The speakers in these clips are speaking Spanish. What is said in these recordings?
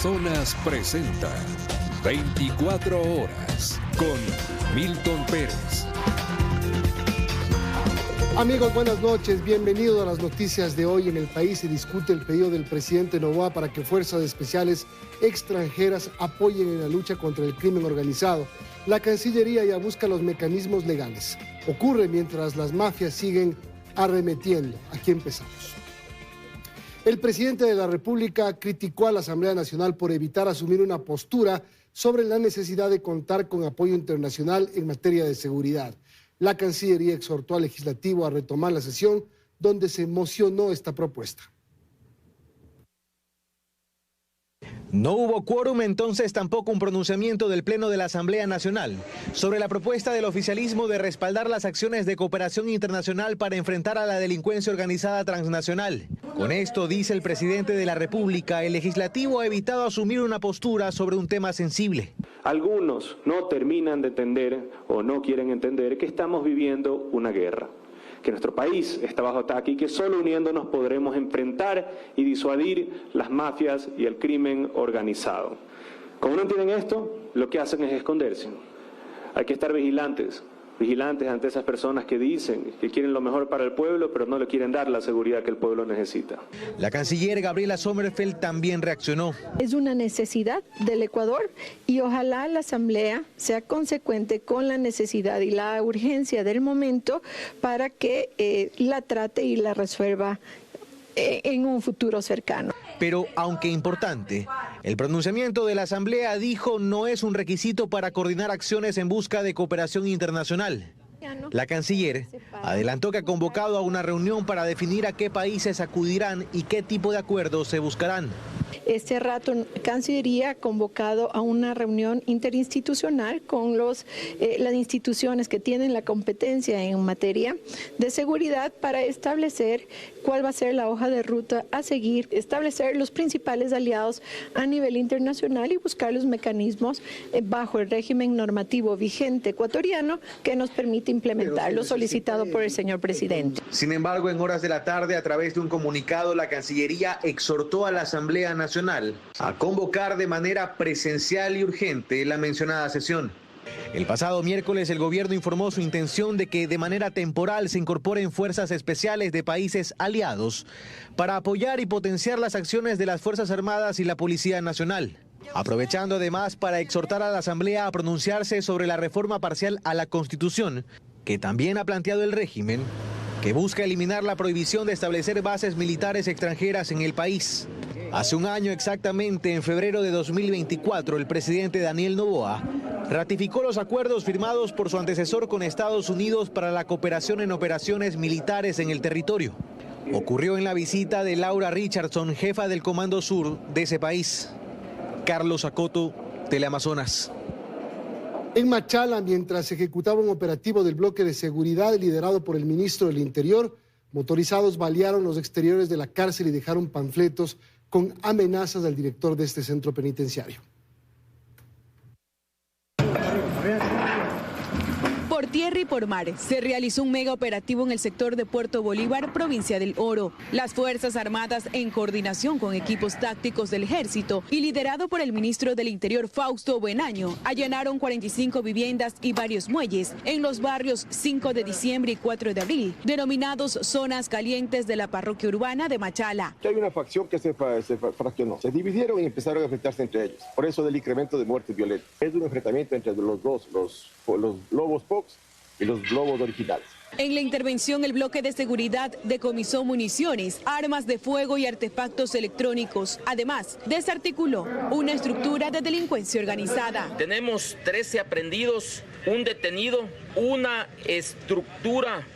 Amazonas presenta 24 horas con Milton Pérez. Amigos, buenas noches. Bienvenidos a las noticias de hoy. En el país se discute el pedido del presidente Noboa para que fuerzas especiales extranjeras apoyen en la lucha contra el crimen organizado. La Cancillería ya busca los mecanismos legales. Ocurre mientras las mafias siguen arremetiendo. Aquí empezamos. El presidente de la República criticó a la Asamblea Nacional por evitar asumir una postura sobre la necesidad de contar con apoyo internacional en materia de seguridad. La Cancillería exhortó al Legislativo a retomar la sesión donde se mocionó esta propuesta. No hubo quórum, entonces tampoco un pronunciamiento del Pleno de la Asamblea Nacional sobre la propuesta del oficialismo de respaldar las acciones de cooperación internacional para enfrentar a la delincuencia organizada transnacional. Con esto, dice el presidente de la República, el legislativo ha evitado asumir una postura sobre un tema sensible. Algunos no terminan de entender o no quieren entender que estamos viviendo una guerra, que nuestro país está bajo ataque y que solo uniéndonos podremos enfrentar y disuadir las mafias y el crimen organizado. Como no entienden esto, lo que hacen es esconderse. Hay que estar vigilantes ante esas personas que dicen que quieren lo mejor para el pueblo, pero no le quieren dar la seguridad que el pueblo necesita. La canciller Gabriela Sommerfeld también reaccionó. Es una necesidad del Ecuador y ojalá la Asamblea sea consecuente con la necesidad y la urgencia del momento para que la trate y la resuelva en un futuro cercano. Pero, aunque importante, el pronunciamiento de la Asamblea, dijo, no es un requisito para coordinar acciones en busca de cooperación internacional. La canciller adelantó que ha convocado a una reunión para definir a qué países acudirán y qué tipo de acuerdos se buscarán. Este rato, Cancillería ha convocado a una reunión interinstitucional con las instituciones que tienen la competencia en materia de seguridad para establecer cuál va a ser la hoja de ruta a seguir, establecer los principales aliados a nivel internacional y buscar los mecanismos bajo el régimen normativo vigente ecuatoriano que nos permite implementar lo solicitado por el señor presidente. Sin embargo, en horas de la tarde, a través de un comunicado, la Cancillería exhortó a la Asamblea Nacional a convocar de manera presencial y urgente la mencionada sesión. El pasado miércoles el gobierno informó su intención de que de manera temporal se incorporen fuerzas especiales de países aliados para apoyar y potenciar las acciones de las Fuerzas Armadas y la Policía Nacional, aprovechando además para exhortar a la Asamblea a pronunciarse sobre la reforma parcial a la Constitución, que también ha planteado el régimen, que busca eliminar la prohibición de establecer bases militares extranjeras en el país. Hace un año exactamente, en febrero de 2024, el presidente Daniel Noboa ratificó los acuerdos firmados por su antecesor con Estados Unidos para la cooperación en operaciones militares en el territorio. Ocurrió en la visita de Laura Richardson, jefa del Comando Sur de ese país. Carlos Acoto, Teleamazonas. En Machala, mientras se ejecutaba un operativo del bloque de seguridad liderado por el ministro del Interior, motorizados balearon los exteriores de la cárcel y dejaron panfletos con amenazas al director de este centro penitenciario. Por tierra y por mar, se realizó un mega operativo en el sector de Puerto Bolívar, provincia del Oro. Las Fuerzas Armadas, en coordinación con equipos tácticos del Ejército y liderado por el ministro del Interior, Fausto Buenaño, allanaron 45 viviendas y varios muelles en los barrios 5 de diciembre y 4 de abril, denominados zonas calientes de la parroquia urbana de Machala. Hay una facción que se fraccionó, se dividieron y empezaron a enfrentarse entre ellos. Por eso del incremento de muertes violentas. Es un enfrentamiento entre los dos, los lobos Fox y los lobos originales. En la intervención, el bloque de seguridad decomisó municiones, armas de fuego y artefactos electrónicos. Además, desarticuló una estructura de delincuencia organizada. Tenemos 13 aprehendidos, un detenido, una estructura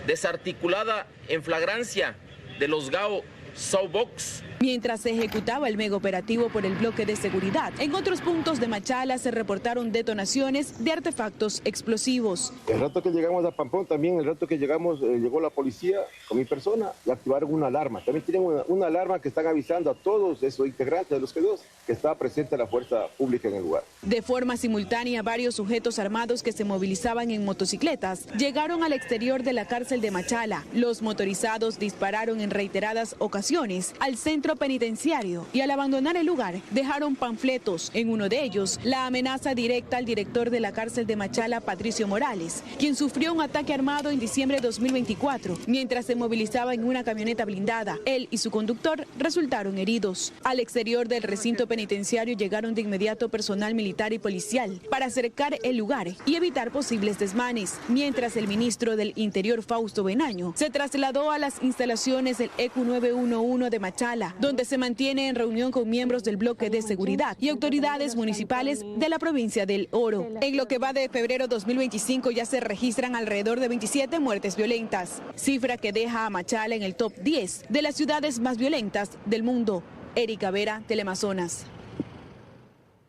desarticulada en flagrancia de los GAO Soulbox. Mientras se ejecutaba el mega operativo por el bloque de seguridad, en otros puntos de Machala se reportaron detonaciones de artefactos explosivos. El rato que llegamos a Pampón también, el rato que llegamos, llegó la policía con mi persona y activaron una alarma. También tienen una alarma que están avisando a todos esos integrantes de los G2 que está presente la fuerza pública en el lugar. De forma simultánea, varios sujetos armados que se movilizaban en motocicletas llegaron al exterior de la cárcel de Machala. Los motorizados dispararon en reiteradas ocasiones ocasiones al centro penitenciario y al abandonar el lugar dejaron panfletos. En uno de ellos, la amenaza directa al director de la cárcel de Machala, Patricio Morales, quien sufrió un ataque armado en diciembre de 2024 mientras se movilizaba en una camioneta blindada. Él y su conductor resultaron heridos. Al exterior del recinto penitenciario llegaron de inmediato personal militar y policial para acercar el lugar y evitar posibles desmanes, mientras el ministro del Interior, Fausto Benaño, se trasladó a las instalaciones del EQ 911 de Machala, donde se mantiene en reunión con miembros del bloque de seguridad y autoridades municipales de la provincia del Oro. En lo que va de febrero 2025 ya se registran alrededor de 27 muertes violentas, cifra que deja a Machala en el top 10 de las ciudades más violentas del mundo. Erika Vera, Teleamazonas.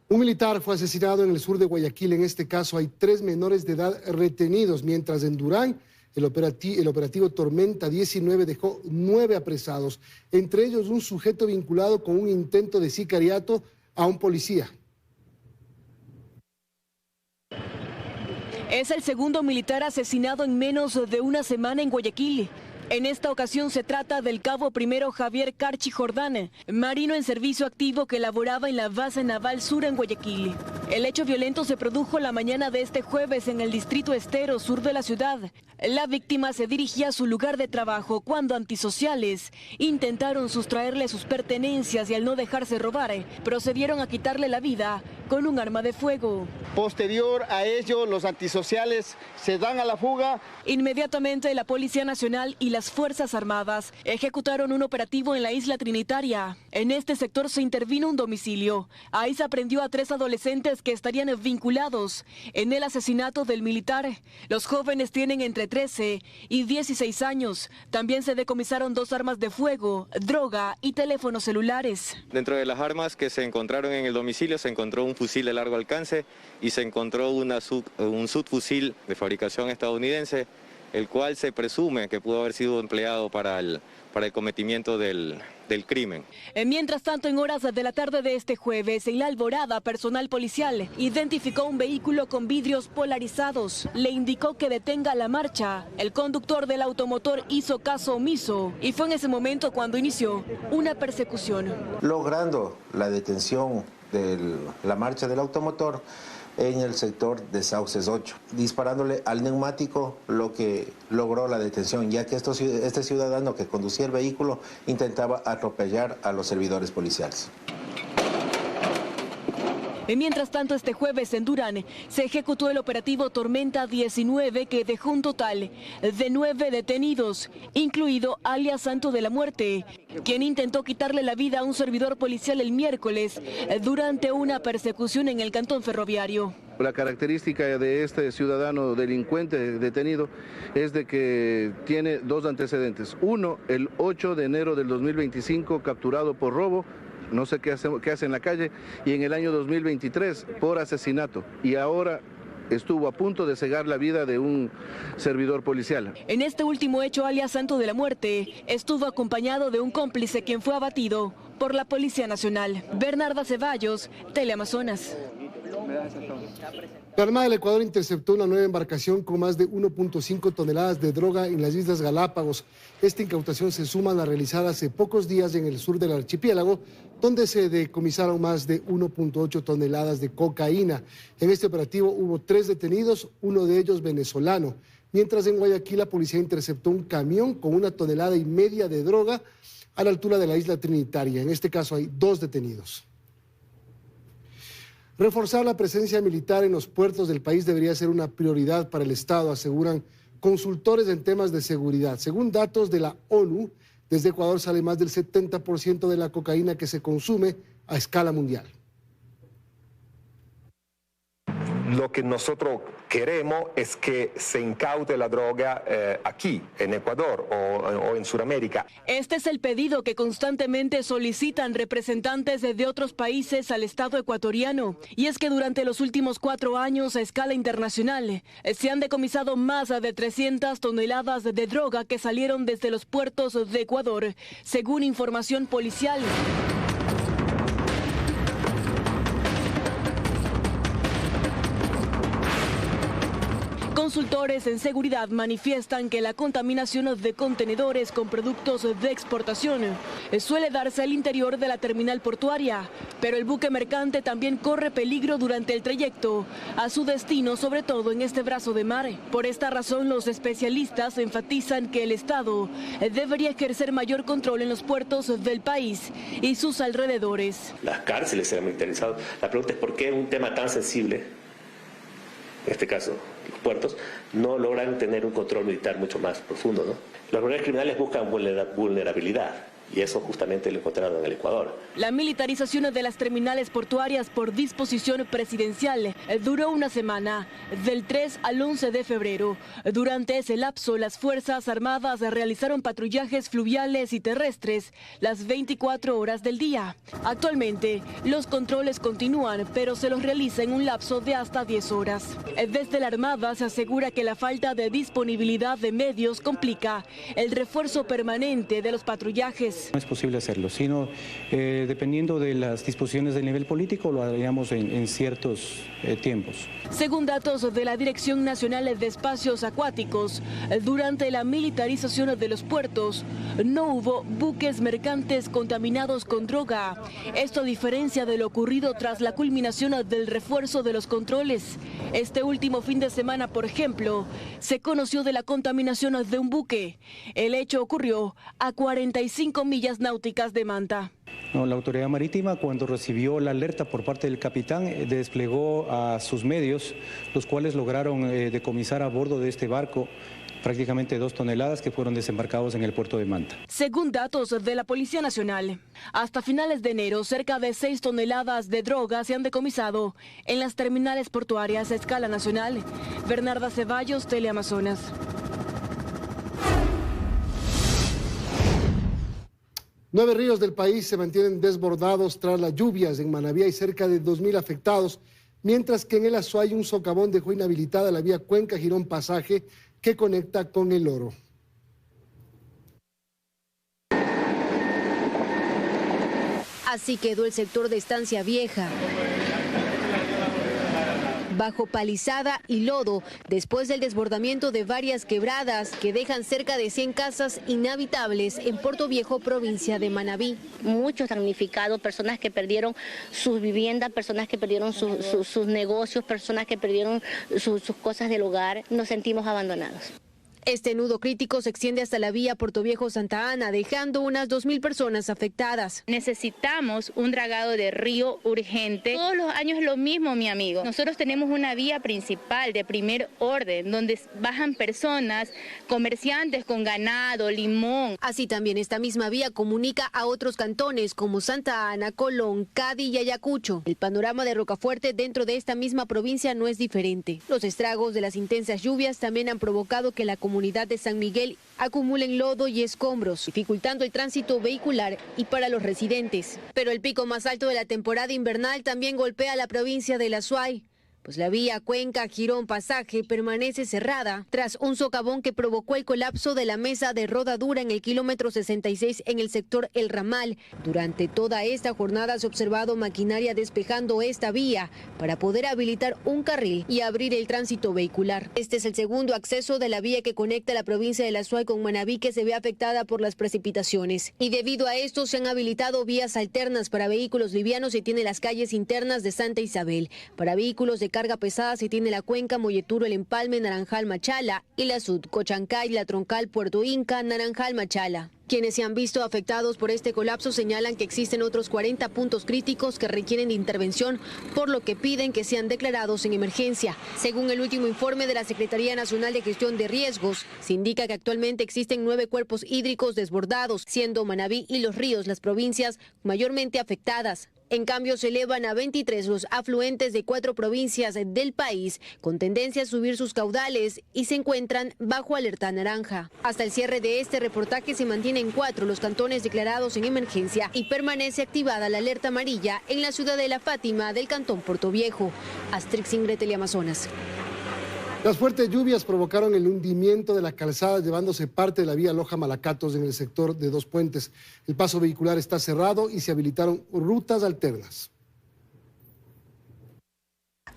Un militar fue asesinado en el sur de Guayaquil. En este caso hay 3 menores de edad retenidos, mientras en Durán el operativo Tormenta 19 dejó 9 apresados, entre ellos un sujeto vinculado con un intento de sicariato a un policía. Es el segundo militar asesinado en menos de una semana en Guayaquil. En esta ocasión se trata del cabo primero Javier Carchi Jordán, marino en servicio activo que laboraba en la base naval sur en Guayaquil. El hecho violento se produjo la mañana de este jueves en el distrito Estero, sur de la ciudad. La víctima se dirigía a su lugar de trabajo cuando antisociales intentaron sustraerle sus pertenencias y al no dejarse robar, procedieron a quitarle la vida con un arma de fuego. Posterior a ello, los antisociales se dan a la fuga. Inmediatamente la Policía Nacional y las Fuerzas Armadas ejecutaron un operativo en la isla Trinitaria. En este sector se intervino un domicilio. Ahí se aprehendió a 3 adolescentes que estarían vinculados en el asesinato del militar. Los jóvenes tienen entre 13 y 16 años. También se decomisaron 2 armas de fuego, droga y teléfonos celulares. Dentro de las armas que se encontraron en el domicilio se encontró un fusil de largo alcance y se encontró un subfusil de fabricación estadounidense, el cual se presume que pudo haber sido empleado para el cometimiento del crimen. Mientras tanto, en horas de la tarde de este jueves, en La Alborada, personal policial identificó un vehículo con vidrios polarizados. Le indicó que detenga la marcha. El conductor del automotor hizo caso omiso y fue en ese momento cuando inició una persecución. Logrando la detención de la marcha del automotor en el sector de Sauces 8, disparándole al neumático, lo que logró la detención, ya que este ciudadano que conducía el vehículo intentaba atropellar a los servidores policiales. Mientras tanto, este jueves en Durán se ejecutó el operativo Tormenta 19 que dejó un total de 9 detenidos, incluido alias Santo de la Muerte, quien intentó quitarle la vida a un servidor policial el miércoles durante una persecución en el cantón ferroviario. La característica de este ciudadano delincuente detenido es de que tiene 2 antecedentes. Uno, el 8 de enero del 2025, capturado por robo, no sé qué hace en la calle, y en el año 2023 por asesinato, y ahora estuvo a punto de cegar la vida de un servidor policial. En este último hecho, alias Santo de la Muerte estuvo acompañado de un cómplice quien fue abatido por la Policía Nacional. Bernarda Ceballos, Teleamazonas. La Armada del Ecuador interceptó una nueva embarcación con más de 1.5 toneladas de droga en las Islas Galápagos. Esta incautación se suma a la realizada hace pocos días en el sur del archipiélago, donde se decomisaron más de 1.8 toneladas de cocaína. En este operativo hubo 3 detenidos, uno de ellos venezolano. Mientras en Guayaquil la policía interceptó un camión con 1,5 toneladas de droga a la altura de la isla Trinitaria. En este caso hay 2 detenidos. Reforzar la presencia militar en los puertos del país debería ser una prioridad para el Estado, aseguran consultores en temas de seguridad. Según datos de la ONU, desde Ecuador sale más del 70% de la cocaína que se consume a escala mundial. Lo que nosotros queremos es que se incaute la droga aquí, en Ecuador o en Sudamérica. Este es el pedido que constantemente solicitan representantes de otros países al Estado ecuatoriano. Y es que durante los últimos 4 años, a escala internacional, se han decomisado más de 300 toneladas de droga que salieron desde los puertos de Ecuador, según información policial. Consultores en seguridad manifiestan que la contaminación de contenedores con productos de exportación suele darse al interior de la terminal portuaria, pero el buque mercante también corre peligro durante el trayecto a su destino, sobre todo en este brazo de mar. Por esta razón, los especialistas enfatizan que el Estado debería ejercer mayor control en los puertos del país y sus alrededores. Las cárceles se han militarizado. La pregunta es por qué un tema tan sensible, en este caso los puertos, no logran tener un control militar mucho más profundo, ¿no? Los organizaciones criminales buscan vulnerabilidad. Y eso justamente lo encontraron en el Ecuador. La militarización de las terminales portuarias por disposición presidencial duró una semana, del 3 al 11 de febrero. Durante ese lapso, las Fuerzas Armadas realizaron patrullajes fluviales y terrestres las 24 horas del día. Actualmente, los controles continúan, pero se los realiza en un lapso de hasta 10 horas. Desde la Armada se asegura que la falta de disponibilidad de medios complica el refuerzo permanente de los patrullajes. No es posible hacerlo, sino dependiendo de las disposiciones del nivel político lo haríamos en ciertos tiempos. Según datos de la Dirección Nacional de Espacios Acuáticos, durante la militarización de los puertos no hubo buques mercantes contaminados con droga. Esto a diferencia de lo ocurrido tras la culminación del refuerzo de los controles. Este último fin de semana, por ejemplo, se conoció de la contaminación de un buque. El hecho ocurrió a 45 millas náuticas de Manta. No, la autoridad marítima, cuando recibió la alerta por parte del capitán, desplegó a sus medios, los cuales lograron decomisar a bordo de este barco prácticamente 2 toneladas que fueron desembarcados en el puerto de Manta. Según datos de la Policía Nacional, hasta finales de enero, cerca de 6 toneladas de droga se han decomisado en las terminales portuarias a escala nacional. Bernarda Ceballos, Teleamazonas. 9 ríos del país se mantienen desbordados tras las lluvias. En Manabí hay cerca de 2.000 afectados, mientras que en el Azuay un socavón dejó inhabilitada la vía Cuenca-Girón Pasaje que conecta con El Oro. Así quedó el sector de Estancia Vieja, bajo palizada y lodo, después del desbordamiento de varias quebradas que dejan cerca de 100 casas inhabitables en Puerto Viejo, provincia de Manabí. Muchos damnificados, personas que perdieron sus viviendas, personas que perdieron sus negocios, personas que perdieron sus cosas del hogar. Nos sentimos abandonados. Este nudo crítico se extiende hasta la vía Puerto Viejo-Santa Ana, dejando unas 2.000 personas afectadas. Necesitamos un dragado de río urgente. Todos los años es lo mismo, mi amigo. Nosotros tenemos una vía principal de primer orden, donde bajan personas, comerciantes con ganado, limón. Así también esta misma vía comunica a otros cantones como Santa Ana, Colón, Cádiz y Ayacucho. El panorama de Rocafuerte dentro de esta misma provincia no es diferente. Los estragos de las intensas lluvias también han provocado que la comunidad de San Miguel acumulen lodo y escombros, dificultando el tránsito vehicular y para los residentes. Pero el pico más alto de la temporada invernal también golpea a la provincia del Azuay, pues la vía Cuenca-Girón Pasaje permanece cerrada tras un socavón que provocó el colapso de la mesa de rodadura en el kilómetro 66 en el sector El Ramal. Durante toda esta jornada se ha observado maquinaria despejando esta vía para poder habilitar un carril y abrir el tránsito vehicular. Este es el segundo acceso de la vía que conecta la provincia del Azuay con Manabí, que se ve afectada por las precipitaciones. Y debido a esto se han habilitado vías alternas para vehículos livianos y tiene las calles internas de Santa Isabel. Para vehículos de carga pesada se tiene la Cuenca, Molleturo, El Empalme, Naranjal, Machala y la Sud, Cochancay, La Troncal, Puerto Inca, Naranjal, Machala. Quienes se han visto afectados por este colapso señalan que existen otros 40 puntos críticos que requieren de intervención, por lo que piden que sean declarados en emergencia. Según el último informe de la Secretaría Nacional de Gestión de Riesgos, se indica que actualmente existen 9 cuerpos hídricos desbordados, siendo Manabí y Los Ríos las provincias mayormente afectadas. En cambio, se elevan a 23 los afluentes de 4 provincias del país, con tendencia a subir sus caudales y se encuentran bajo alerta naranja. Hasta el cierre de este reportaje se mantienen 4 los cantones declarados en emergencia y permanece activada la alerta amarilla en la ciudad de La Fátima del cantón Puerto Viejo. Astrix Ingrid, Teleamazonas. Las fuertes lluvias provocaron el hundimiento de la calzada, llevándose parte de la vía Loja-Malacatos en el sector de Dos Puentes. El paso vehicular está cerrado y se habilitaron rutas alternas.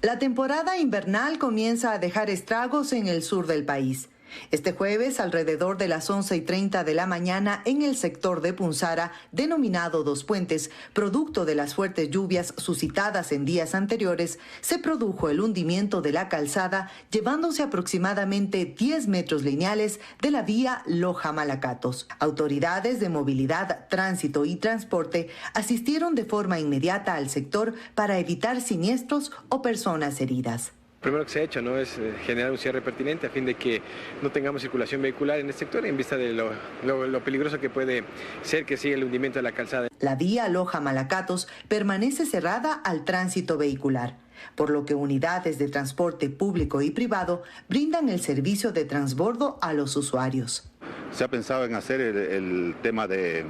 La temporada invernal comienza a dejar estragos en el sur del país. Este jueves, alrededor de las 11:30 de la mañana, en el sector de Punzara, denominado Dos Puentes, producto de las fuertes lluvias suscitadas en días anteriores, se produjo el hundimiento de la calzada, llevándose aproximadamente 10 metros lineales de la vía Loja-Malacatos. Autoridades de movilidad, tránsito y transporte asistieron de forma inmediata al sector para evitar siniestros o personas heridas. Lo primero que se ha hecho, ¿no?, es generar un cierre pertinente a fin de que no tengamos circulación vehicular en este sector en vista de lo peligroso que puede ser que siga el hundimiento de la calzada. La vía Loja-Malacatos permanece cerrada al tránsito vehicular, por lo que unidades de transporte público y privado brindan el servicio de transbordo a los usuarios. Se ha pensado en hacer el tema de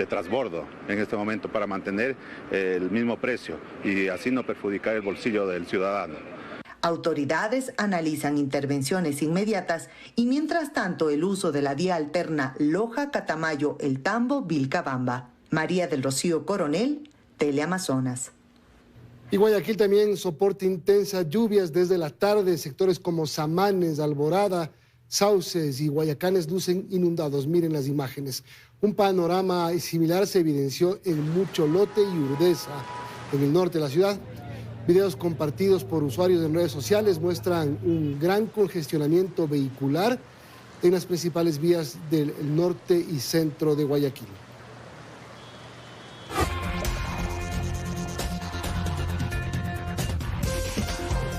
transbordo en este momento para mantener el mismo precio y así no perjudicar el bolsillo del ciudadano. Autoridades analizan intervenciones inmediatas y mientras tanto el uso de la vía alterna Loja-Catamayo-El Tambo-Vilcabamba. María del Rocío Coronel, Teleamazonas. Y Guayaquil también soporta intensas lluvias desde la tarde. Sectores como Samanes, Alborada, Sauces y Guayacanes lucen inundados. Miren las imágenes. Un panorama similar se evidenció en Mucholote y Urdesa, en el norte de la ciudad. Videos compartidos por usuarios en redes sociales muestran un gran congestionamiento vehicular en las principales vías del norte y centro de Guayaquil.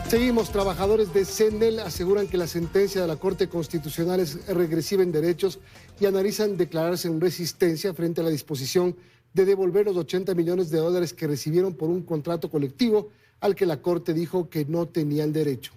Seguimos. Trabajadores de CNEL aseguran que la sentencia de la Corte Constitucional es regresiva en derechos y analizan declararse en resistencia frente a la disposición de devolver los 80 millones de dólares que recibieron por un contrato colectivo al que la Corte dijo que no tenían derecho.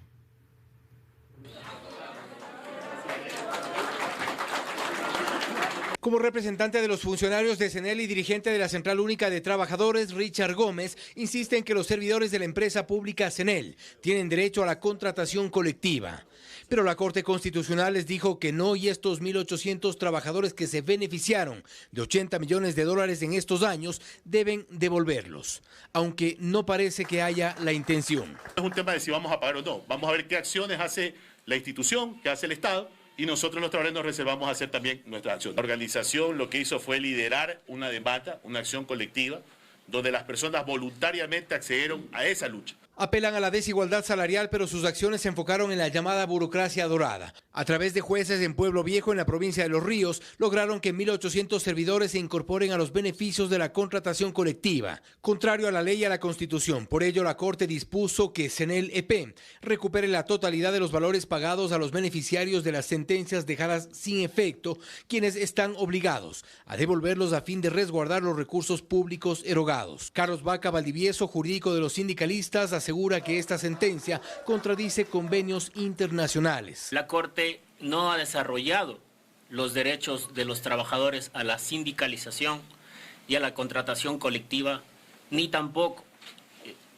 Como representante de los funcionarios de CNEL y dirigente de la Central Única de Trabajadores, Richard Gómez, insiste en que los servidores de la empresa pública CNEL tienen derecho a la contratación colectiva. Pero la Corte Constitucional les dijo que no, y estos 1.800 trabajadores que se beneficiaron de 80 millones de dólares en estos años deben devolverlos, aunque no parece que haya la intención. Es un tema de si vamos a pagar o no. Vamos a ver qué acciones hace la institución, qué hace el Estado, y nosotros los trabajadores nos reservamos a hacer también nuestra acción. La organización lo que hizo fue liderar una demanda, una acción colectiva, donde las personas voluntariamente accedieron a esa lucha. Apelan a la desigualdad salarial, pero sus acciones se enfocaron en la llamada burocracia dorada. A través de jueces en Pueblo Viejo, en la provincia de Los Ríos, lograron que 1.800 servidores se incorporen a los beneficios de la contratación colectiva, contrario a la ley y a la Constitución. Por ello, la Corte dispuso que CNEL EP recupere la totalidad de los valores pagados a los beneficiarios de las sentencias dejadas sin efecto, quienes están obligados a devolverlos a fin de resguardar los recursos públicos erogados. Carlos Vaca Valdivieso, jurídico de los sindicalistas, asegura que esta sentencia contradice convenios internacionales. La Corte no ha desarrollado los derechos de los trabajadores a la sindicalización y a la contratación colectiva, ni tampoco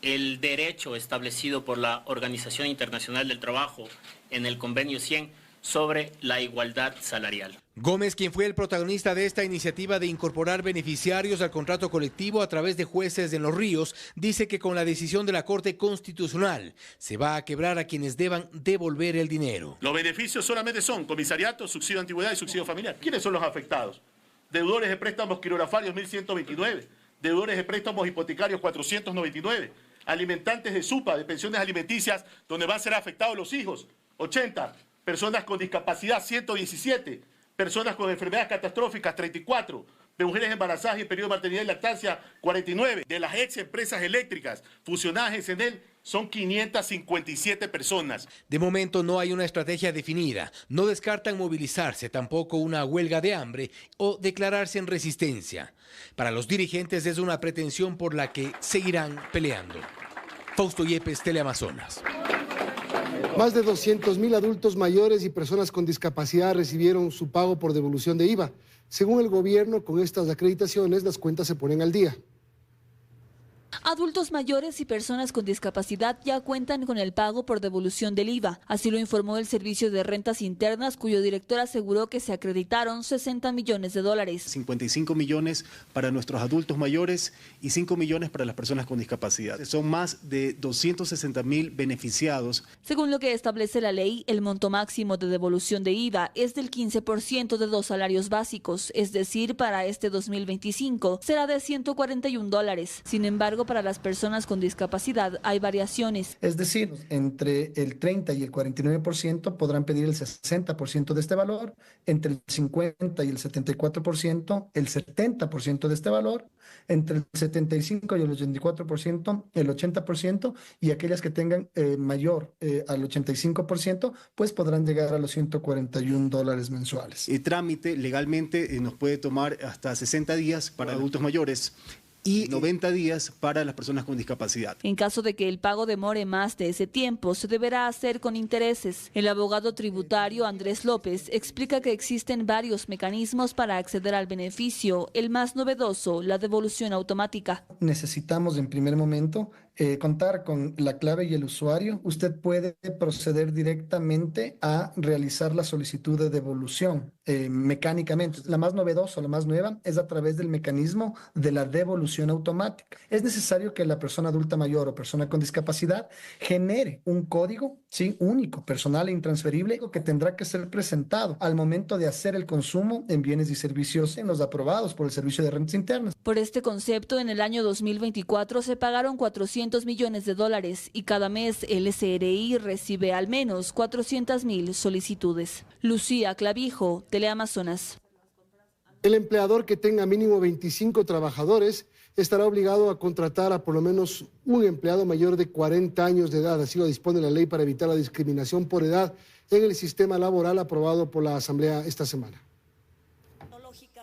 el derecho establecido por la Organización Internacional del Trabajo en el Convenio 100 sobre la igualdad salarial. Gómez, quien fue el protagonista de esta iniciativa de incorporar beneficiarios al contrato colectivo a través de jueces en Los Ríos, dice que con la decisión de la Corte Constitucional se va a quebrar a quienes deban devolver el dinero. Los beneficios solamente son comisariato, subsidio de antigüedad y subsidio familiar. ¿Quiénes son los afectados? Deudores de préstamos quirografarios 1.129, deudores de préstamos hipotecarios 499, alimentantes de SUPA, de pensiones alimenticias, donde van a ser afectados los hijos, 80, personas con discapacidad 117, personas con enfermedades catastróficas 34, de mujeres embarazadas y en periodo de maternidad y lactancia 49, de las ex empresas eléctricas fusionadas en CNEL son 557 personas. De momento no hay una estrategia definida, no descartan movilizarse, tampoco una huelga de hambre o declararse en resistencia. Para los dirigentes es una pretensión por la que seguirán peleando. Fausto Yepes, Teleamazonas. Más de 200.000 adultos mayores y personas con discapacidad recibieron su pago por devolución de IVA. Según el gobierno, con estas acreditaciones las cuentas se ponen al día. Adultos mayores y personas con discapacidad ya cuentan con el pago por devolución del IVA. Así lo informó el Servicio de Rentas Internas, cuyo director aseguró que se acreditaron 60 millones de dólares. 55 millones para nuestros adultos mayores y 5 millones para las personas con discapacidad. Son más de 260.000 beneficiados. Según lo que establece la ley, el monto máximo de devolución de IVA es del 15% de 2 salarios básicos, es decir, para este 2025 será de $141. Sin embargo, para las personas con discapacidad hay variaciones. Es decir, entre el 30 y el 49% podrán pedir el 60% de este valor, entre el 50 y el 74% el 70% de este valor, entre el 75 y el 84% el 80%, y aquellas que tengan mayor al 85% pues podrán llegar a los $141 mensuales. El trámite legalmente nos puede tomar hasta 60 días para adultos mayores y 90 días para las personas con discapacidad. En caso de que el pago demore más de ese tiempo, se deberá hacer con intereses. El abogado tributario Andrés López explica que existen varios mecanismos para acceder al beneficio. El más novedoso, la devolución automática. Necesitamos en primer momento contar con la clave y el usuario. Usted puede proceder directamente a realizar la solicitud de devolución mecánicamente. La más novedosa, la más nueva, es a través del mecanismo de la devolución automática. Es necesario que la persona adulta mayor o persona con discapacidad genere un código, ¿sí?, único, personal e intransferible, que tendrá que ser presentado al momento de hacer el consumo en bienes y servicios en los aprobados por el Servicio de Rentas Internas. Por este concepto, en el año 2024 se pagaron 400 millones de dólares y cada mes el SRI recibe al menos 400.000 solicitudes. Lucía Clavijo, Teleamazonas. El empleador que tenga mínimo 25 trabajadores estará obligado a contratar a por lo menos un empleado mayor de 40 años de edad. Así lo dispone la ley para evitar la discriminación por edad en el sistema laboral aprobado por la Asamblea esta semana.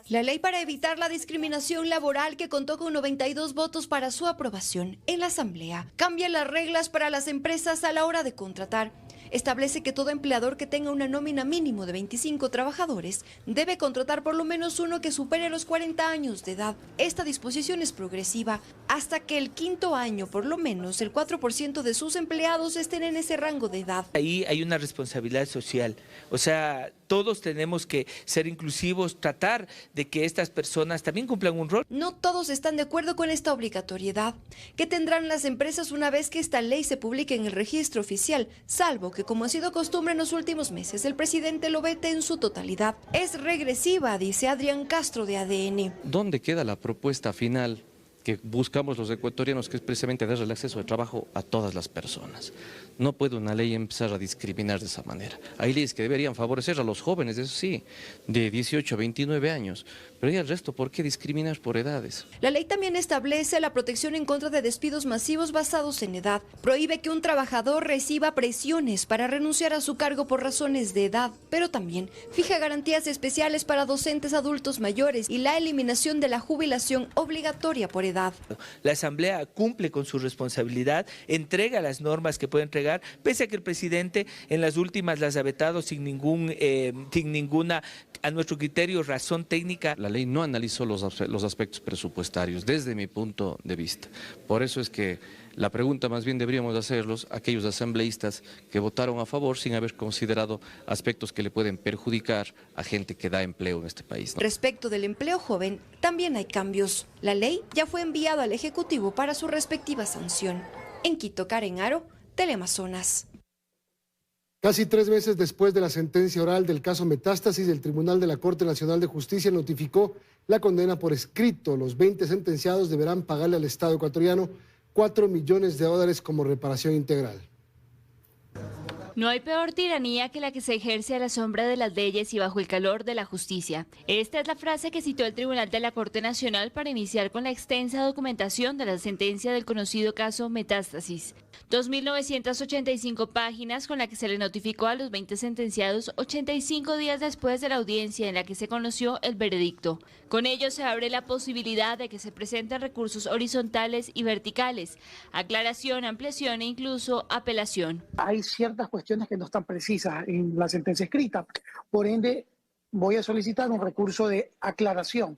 La ley para evitar la discriminación laboral, que contó con 92 votos para su aprobación en la Asamblea, cambia las reglas para las empresas a la hora de contratar. Establece que todo empleador que tenga una nómina mínimo de 25 trabajadores debe contratar por lo menos uno que supere los 40 años de edad. Esta disposición es progresiva hasta que el quinto año, por lo menos, el 4% de sus empleados estén en ese rango de edad. Ahí hay una responsabilidad social, o sea, todos tenemos que ser inclusivos, tratar de que estas personas también cumplan un rol. No todos están de acuerdo con esta obligatoriedad. ¿Qué tendrán las empresas una vez que esta ley se publique en el registro oficial? Salvo que, como ha sido costumbre en los últimos meses, el presidente lo vete en su totalidad. Es regresiva, dice Adrián Castro de ADN. ¿Dónde queda la propuesta final que buscamos los ecuatorianos, que es precisamente dar el acceso de trabajo a todas las personas? No puede una ley empezar a discriminar de esa manera. Hay leyes que deberían favorecer a los jóvenes, eso sí, de 18 a 29 años, pero ¿y el resto? ¿Por qué discriminar por edades? La ley también establece la protección en contra de despidos masivos basados en edad. Prohíbe que un trabajador reciba presiones para renunciar a su cargo por razones de edad, pero también fija garantías especiales para docentes adultos mayores y la eliminación de la jubilación obligatoria por edad. La Asamblea cumple con su responsabilidad, entrega las normas que puede entregar, pese a que el presidente en las últimas las ha vetado sin ninguna, a nuestro criterio, razón técnica. La ley no analizó los aspectos presupuestarios desde mi punto de vista. Por eso es que la pregunta más bien deberíamos hacerlos a aquellos asambleístas que votaron a favor sin haber considerado aspectos que le pueden perjudicar a gente que da empleo en este país, ¿no? Respecto del empleo joven, también hay cambios. La ley ya fue enviada al Ejecutivo para su respectiva sanción. En Quito, Karen Aro, Teleamazonas. Casi 3 meses después de la sentencia oral del caso Metástasis, el Tribunal de la Corte Nacional de Justicia notificó la condena por escrito. Los 20 sentenciados deberán pagarle al Estado ecuatoriano $4 millones como reparación integral. No hay peor tiranía que la que se ejerce a la sombra de las leyes y bajo el calor de la justicia. Esta es la frase que citó el Tribunal de la Corte Nacional para iniciar con la extensa documentación de la sentencia del conocido caso Metástasis. 2.985 páginas con la que se le notificó a los 20 sentenciados 85 días después de la audiencia en la que se conoció el veredicto. Con ello se abre la posibilidad de que se presenten recursos horizontales y verticales, aclaración, ampliación e incluso apelación. Hay ciertas cuestiones que no están precisas en la sentencia escrita, por ende voy a solicitar un recurso de aclaración.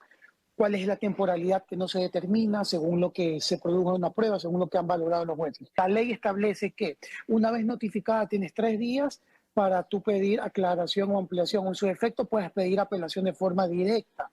cuál es la temporalidad que no se determina según lo que se produjo en una prueba, según lo que han valorado los jueces. La ley establece que una vez notificada tienes 3 días para tú pedir aclaración o ampliación. En su efecto puedes pedir apelación de forma directa.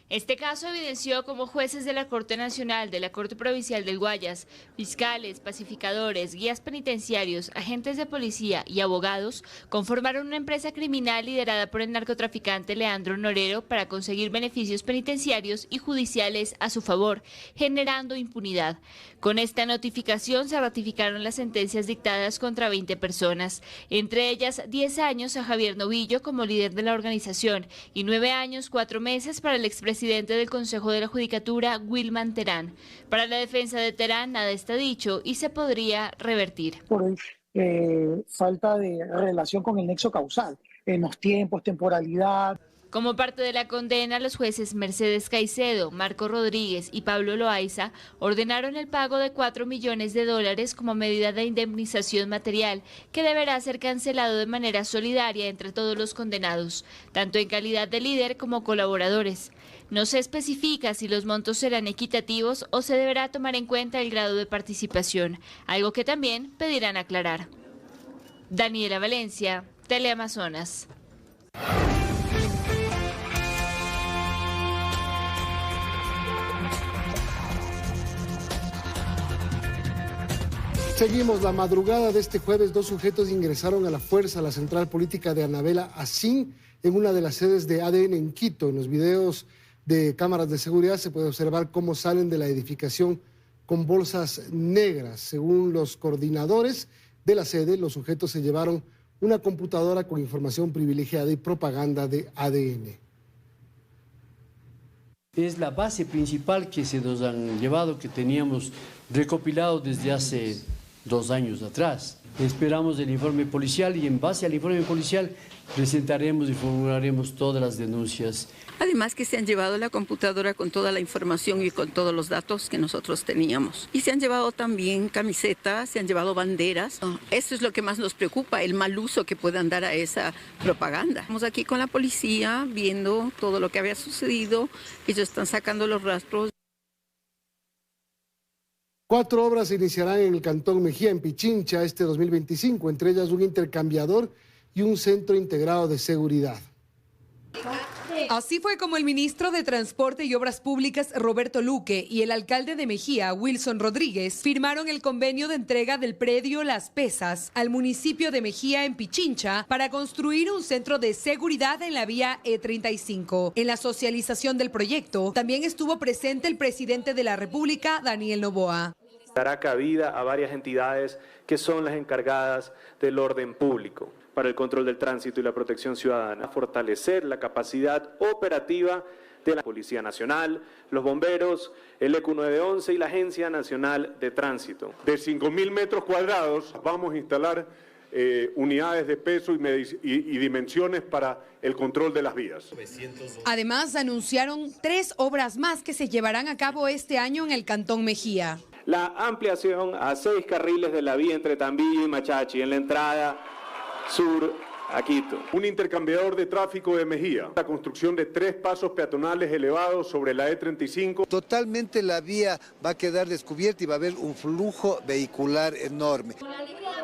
Este caso evidenció cómo jueces de la Corte Nacional, de la Corte Provincial del Guayas, fiscales, pacificadores, guías penitenciarios, agentes de policía y abogados conformaron una empresa criminal liderada por el narcotraficante Leandro Norero para conseguir beneficios penitenciarios y judiciales a su favor, generando impunidad. Con esta notificación se ratificaron las sentencias dictadas contra 20 personas, entre ellas 10 años a Javier Novillo como líder de la organización y 9 años 4 meses para el expresidente del Consejo de la Judicatura, Wilman Terán. Para la defensa de Terán nada está dicho y se podría revertir. Por falta de relación con el nexo causal, en los tiempos, temporalidad. Como parte de la condena, los jueces Mercedes Caicedo, Marco Rodríguez y Pablo Loaiza ordenaron el pago de $4 millones como medida de indemnización material que deberá ser cancelado de manera solidaria entre todos los condenados, tanto en calidad de líder como colaboradores. No se especifica si los montos serán equitativos o se deberá tomar en cuenta el grado de participación, algo que también pedirán aclarar. Daniela Valencia, Teleamazonas. Seguimos. La madrugada de este jueves, 2 sujetos ingresaron a la fuerza a la central política de Anabela Asín en una de las sedes de ADN en Quito. En los videos de cámaras de seguridad se puede observar cómo salen de la edificación con bolsas negras. Según los coordinadores de la sede, los sujetos se llevaron una computadora con información privilegiada y propaganda de ADN. Es la base principal que se nos han llevado, que teníamos recopilado desde hace 2 años atrás. Esperamos el informe policial y en base al informe policial presentaremos y formularemos todas las denuncias. Además que se han llevado la computadora con toda la información y con todos los datos que nosotros teníamos. Y se han llevado también camisetas, se han llevado banderas. Eso es lo que más nos preocupa, el mal uso que puedan dar a esa propaganda. Estamos aquí con la policía viendo todo lo que había sucedido. Ellos están sacando los rastros. 4 obras se iniciarán en el Cantón Mejía, en Pichincha, este 2025, entre ellas un intercambiador y un centro integrado de seguridad. Así fue como el ministro de Transporte y Obras Públicas, Roberto Luque, y el alcalde de Mejía, Wilson Rodríguez, firmaron el convenio de entrega del predio Las Pesas al municipio de Mejía, en Pichincha, para construir un centro de seguridad en la vía E35. En la socialización del proyecto también estuvo presente el presidente de la República, Daniel Noboa. Dará cabida a varias entidades que son las encargadas del orden público para el control del tránsito y la protección ciudadana, fortalecer la capacidad operativa de la Policía Nacional, los bomberos, el EQ911 y la Agencia Nacional de Tránsito. De 5.000 metros cuadrados vamos a instalar unidades de peso y dimensiones para el control de las vías. Además, anunciaron 3 obras más que se llevarán a cabo este año en el Cantón Mejía. La ampliación a 6 carriles de la vía entre Tambillo y Machachi en la entrada sur a Quito. Un intercambiador de tráfico de Mejía. La construcción de 3 pasos peatonales elevados sobre la E35. Totalmente la vía va a quedar descubierta y va a haber un flujo vehicular enorme.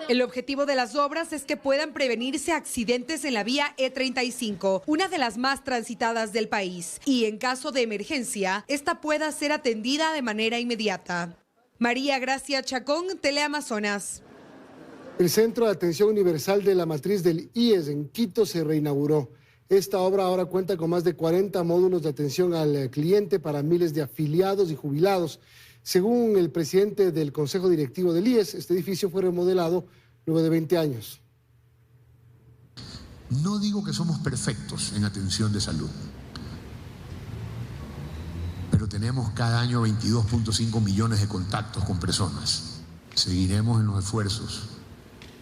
El objetivo de las obras es que puedan prevenirse accidentes en la vía E35, una de las más transitadas del país, y en caso de emergencia, esta pueda ser atendida de manera inmediata. María Gracia Chacón, Teleamazonas. El Centro de Atención Universal de la Matriz del IES en Quito se reinauguró. Esta obra ahora cuenta con más de 40 módulos de atención al cliente para miles de afiliados y jubilados. Según el presidente del Consejo Directivo del IES, este edificio fue remodelado luego de 20 años. No digo que somos perfectos en atención de salud, pero tenemos cada año 22.5 millones de contactos con personas. Seguiremos en los esfuerzos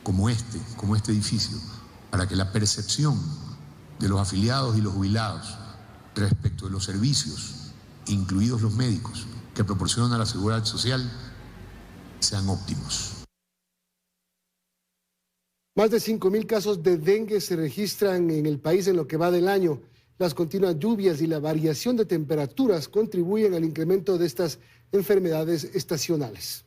como este edificio, para que la percepción de los afiliados y los jubilados respecto de los servicios, incluidos los médicos, que proporciona la Seguridad Social, sean óptimos. Más de 5.000 casos de dengue se registran en el país en lo que va del año. Las continuas lluvias y la variación de temperaturas contribuyen al incremento de estas enfermedades estacionales.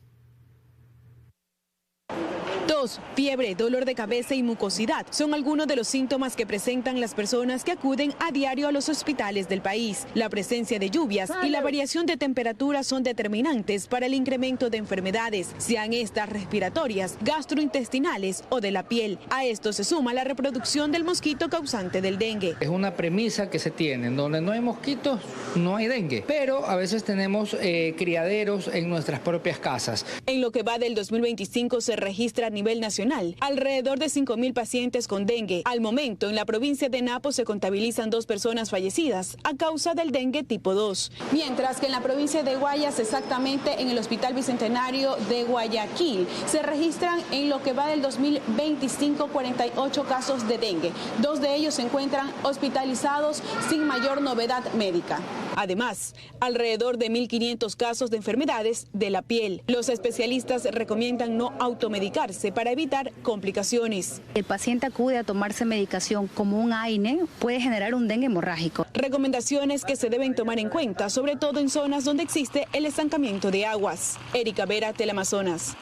Tos, fiebre, dolor de cabeza y mucosidad son algunos de los síntomas que presentan las personas que acuden a diario a los hospitales del país. La presencia de lluvias y la variación de temperaturas son determinantes para el incremento de enfermedades, sean estas respiratorias, gastrointestinales o de la piel. A esto se suma la reproducción del mosquito causante del dengue. Es una premisa que se tiene, donde no hay mosquitos, no hay dengue, pero a veces tenemos criaderos en nuestras propias casas. En lo que va del 2025 se registra a nivel nacional alrededor de 5.000 pacientes con dengue. Al momento, en la provincia de Napo se contabilizan 2 personas fallecidas a causa del dengue tipo 2. Mientras que en la provincia de Guayas, exactamente en el Hospital Bicentenario de Guayaquil, se registran en lo que va del 2025 48 casos de dengue. 2 de ellos se encuentran hospitalizados sin mayor novedad médica. Además, alrededor de 1.500 casos de enfermedades de la piel. Los especialistas recomiendan no automedicarse para evitar complicaciones. El paciente acude a tomarse medicación como un AINE, puede generar un dengue hemorrágico. Recomendaciones que se deben tomar en cuenta, sobre todo en zonas donde existe el estancamiento de aguas. Erika Vera, Teleamazonas.